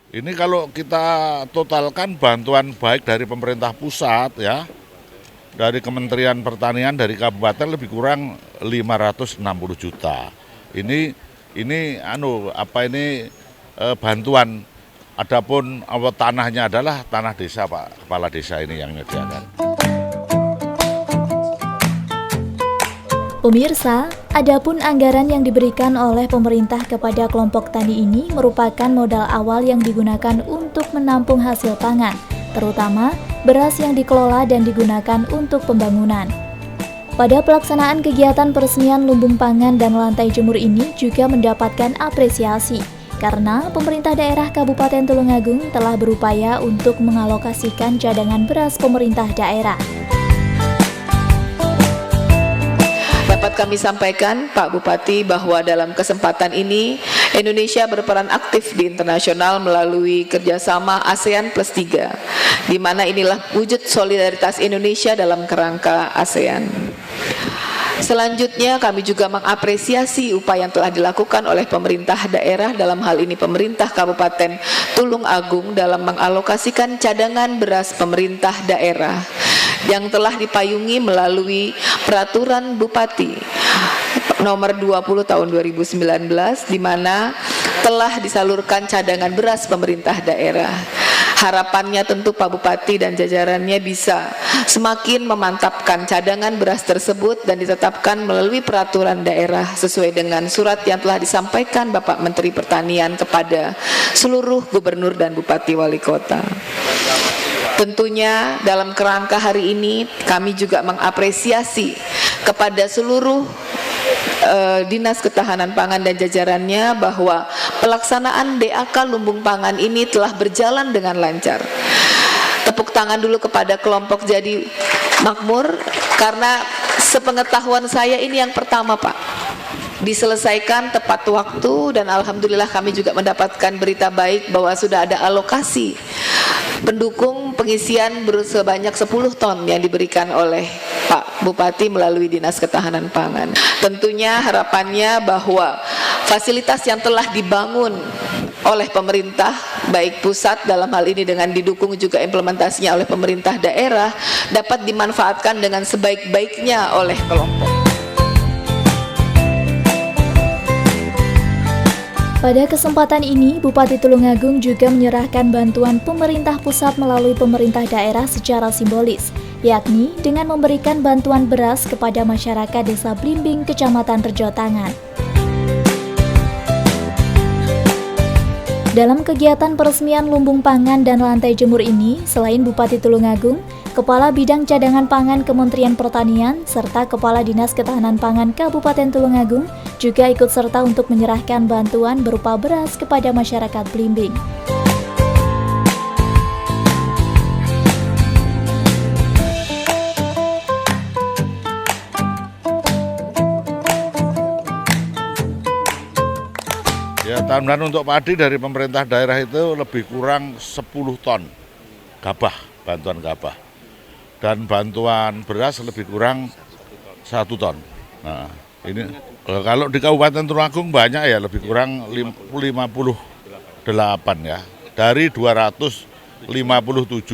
Ini kalau kita totalkan bantuan baik dari pemerintah pusat ya, dari Kementerian Pertanian, dari kabupaten lebih kurang 560 juta. Ini bantuan. Adapun tanahnya adalah tanah desa, Pak Kepala Desa ini yang menyediakan. Pemirsa, adapun anggaran yang diberikan oleh pemerintah kepada kelompok tani ini merupakan modal awal yang digunakan untuk menampung hasil pangan, terutama beras yang dikelola dan digunakan untuk pembangunan. Pada pelaksanaan kegiatan peresmian lumbung pangan dan lantai jemur ini juga mendapatkan apresiasi, karena pemerintah daerah Kabupaten Tulungagung telah berupaya untuk mengalokasikan cadangan beras pemerintah daerah. Dapat kami sampaikan, Pak Bupati, bahwa dalam kesempatan ini Indonesia berperan aktif di internasional melalui kerjasama ASEAN Plus 3, di mana inilah wujud solidaritas Indonesia dalam kerangka ASEAN. Selanjutnya kami juga mengapresiasi upaya yang telah dilakukan oleh pemerintah daerah, dalam hal ini pemerintah Kabupaten Tulungagung, dalam mengalokasikan cadangan beras pemerintah daerah yang telah dipayungi melalui Peraturan Bupati nomor 20 tahun 2019, di mana telah disalurkan cadangan beras pemerintah daerah. Harapannya tentu Pak Bupati dan jajarannya bisa semakin memantapkan cadangan beras tersebut dan ditetapkan melalui peraturan daerah sesuai dengan surat yang telah disampaikan Bapak Menteri Pertanian kepada seluruh gubernur dan bupati wali kota. Tentunya dalam kerangka hari ini kami juga mengapresiasi kepada seluruh Dinas Ketahanan Pangan dan jajarannya bahwa pelaksanaan DAK lumbung pangan ini telah berjalan dengan lancar. Tepuk tangan dulu kepada kelompok Jadi Makmur, karena sepengetahuan saya ini yang pertama, Pak, diselesaikan tepat waktu, dan alhamdulillah kami juga mendapatkan berita baik bahwa sudah ada alokasi pendukung pengisian sebanyak 10 ton yang diberikan oleh Pak Bupati melalui Dinas Ketahanan Pangan. Tentunya harapannya bahwa fasilitas yang telah dibangun oleh pemerintah baik pusat dalam hal ini dengan didukung juga implementasinya oleh pemerintah daerah dapat dimanfaatkan dengan sebaik-baiknya oleh kelompok. Pada kesempatan ini, Bupati Tulungagung juga menyerahkan bantuan pemerintah pusat melalui pemerintah daerah secara simbolis, yakni dengan memberikan bantuan beras kepada masyarakat Desa Blimbing, Kecamatan Rejotangan. Dalam kegiatan peresmian lumbung pangan dan lantai jemur ini, selain Bupati Tulungagung, Kepala Bidang Cadangan Pangan Kementerian Pertanian, serta Kepala Dinas Ketahanan Pangan Kabupaten Tulungagung juga ikut serta untuk menyerahkan bantuan berupa beras kepada masyarakat Blimbing. Ya, tambahan untuk padi dari pemerintah daerah itu lebih kurang 10 ton gabah, bantuan gabah. Dan bantuan beras lebih kurang 1 ton. Nah, ini kalau di Kabupaten Tulungagung banyak ya, lebih kurang 58 ya, dari 257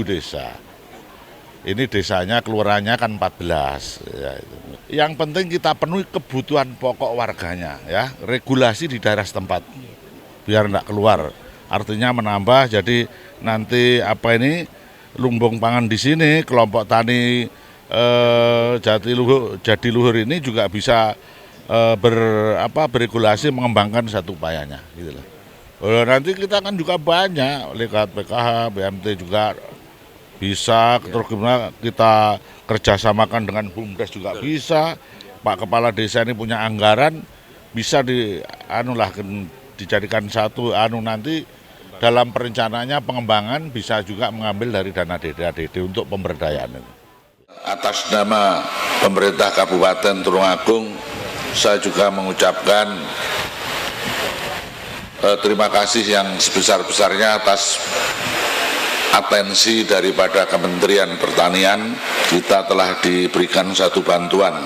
desa. Ini desanya, kelurahannya kan 14 ya, itu. Yang penting kita penuhi kebutuhan pokok warganya ya, regulasi di daerah setempat biar enggak keluar. Artinya menambah, jadi nanti lumbung pangan di sini, kelompok tani Jatiluhur ini juga bisa beregulasi mengembangkan satu upayanya gitu loh. Nanti kita kan juga banyak lewat PKH, BMT juga bisa, terus kita kerjasamakan dengan BUMDes juga bisa. Pak Kepala Desa ini punya anggaran, bisa dijadikan satu nanti dalam perencanaannya pengembangan bisa juga mengambil dari dana DD untuk pemberdayaan. Atas nama pemerintah Kabupaten Tulungagung, saya juga mengucapkan terima kasih yang sebesar-besarnya atas atensi daripada Kementerian Pertanian. Kita telah diberikan satu bantuan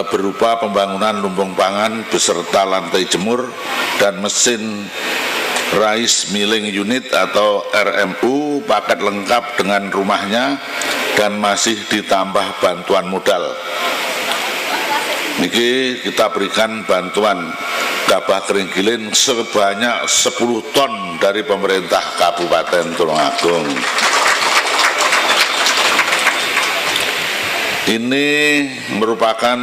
berupa pembangunan lumbung pangan beserta lantai jemur dan mesin Rice Milling Unit atau RMU, paket lengkap dengan rumahnya dan masih ditambah bantuan modal. Niki kita berikan bantuan gabah kering giling sebanyak 10 ton dari pemerintah Kabupaten Tulungagung. Ini merupakan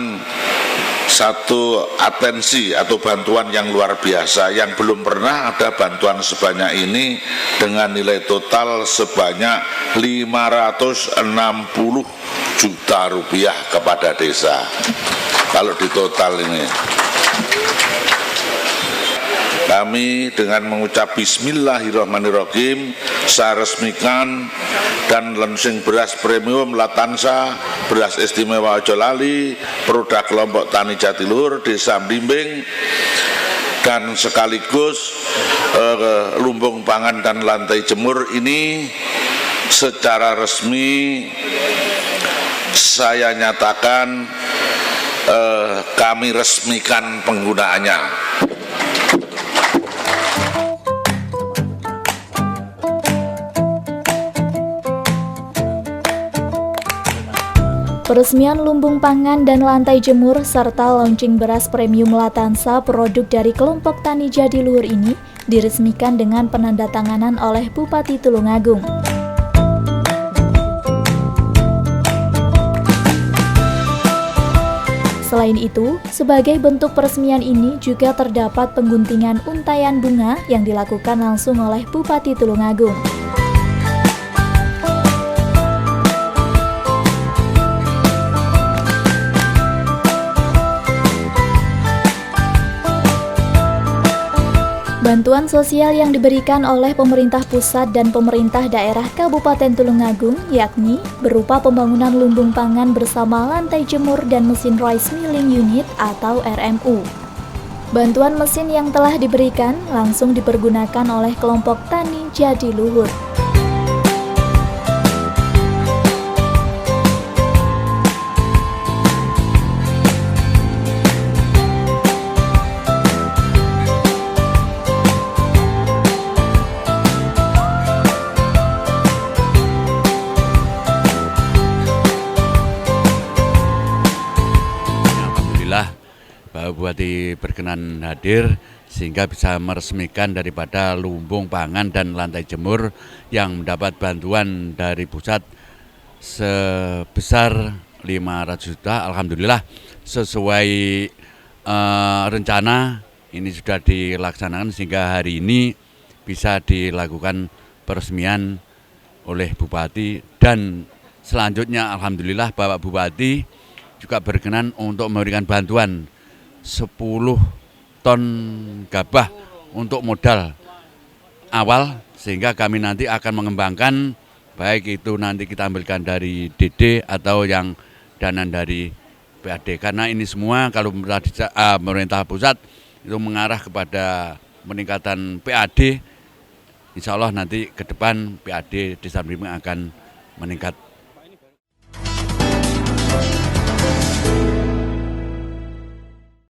satu atensi atau bantuan yang luar biasa yang belum pernah ada bantuan sebanyak ini dengan nilai total sebanyak 560 juta rupiah kepada desa. Kalau di total ini, kami dengan mengucap Bismillahirrahmanirrahim, saya resmikan dan launching beras premium Latansa, beras istimewa Ojo Lali, produk kelompok tani Jatiluhur, Desa Blimbing, dan sekaligus lumbung pangan dan lantai jemur ini secara resmi saya nyatakan kami resmikan penggunaannya. Peresmian lumbung pangan dan lantai jemur serta launching beras premium Latansa produk dari kelompok tani Jatiluhur ini diresmikan dengan penandatanganan oleh Bupati Tulungagung. Selain itu, sebagai bentuk peresmian ini juga terdapat pengguntingan untaian bunga yang dilakukan langsung oleh Bupati Tulungagung. Bantuan sosial yang diberikan oleh pemerintah pusat dan pemerintah daerah Kabupaten Tulungagung yakni berupa pembangunan lumbung pangan bersama lantai jemur dan mesin Rice Milling Unit atau RMU. Bantuan mesin yang telah diberikan langsung dipergunakan oleh kelompok tani Jatiluhur. Pak Bupati berkenan hadir sehingga bisa meresmikan daripada lumbung pangan dan lantai jemur yang mendapat bantuan dari pusat sebesar 500 juta. Alhamdulillah sesuai rencana ini sudah dilaksanakan sehingga hari ini bisa dilakukan peresmian oleh Bupati, dan selanjutnya Alhamdulillah Bapak Bupati juga berkenan untuk memberikan bantuan 10 ton gabah untuk modal awal, sehingga kami nanti akan mengembangkan baik itu nanti kita ambilkan dari DD atau yang dana dari PAD, karena ini semua kalau pemerintah pusat itu mengarah kepada peningkatan PAD. Insya Allah nanti ke depan PAD Desa Blimbing akan meningkat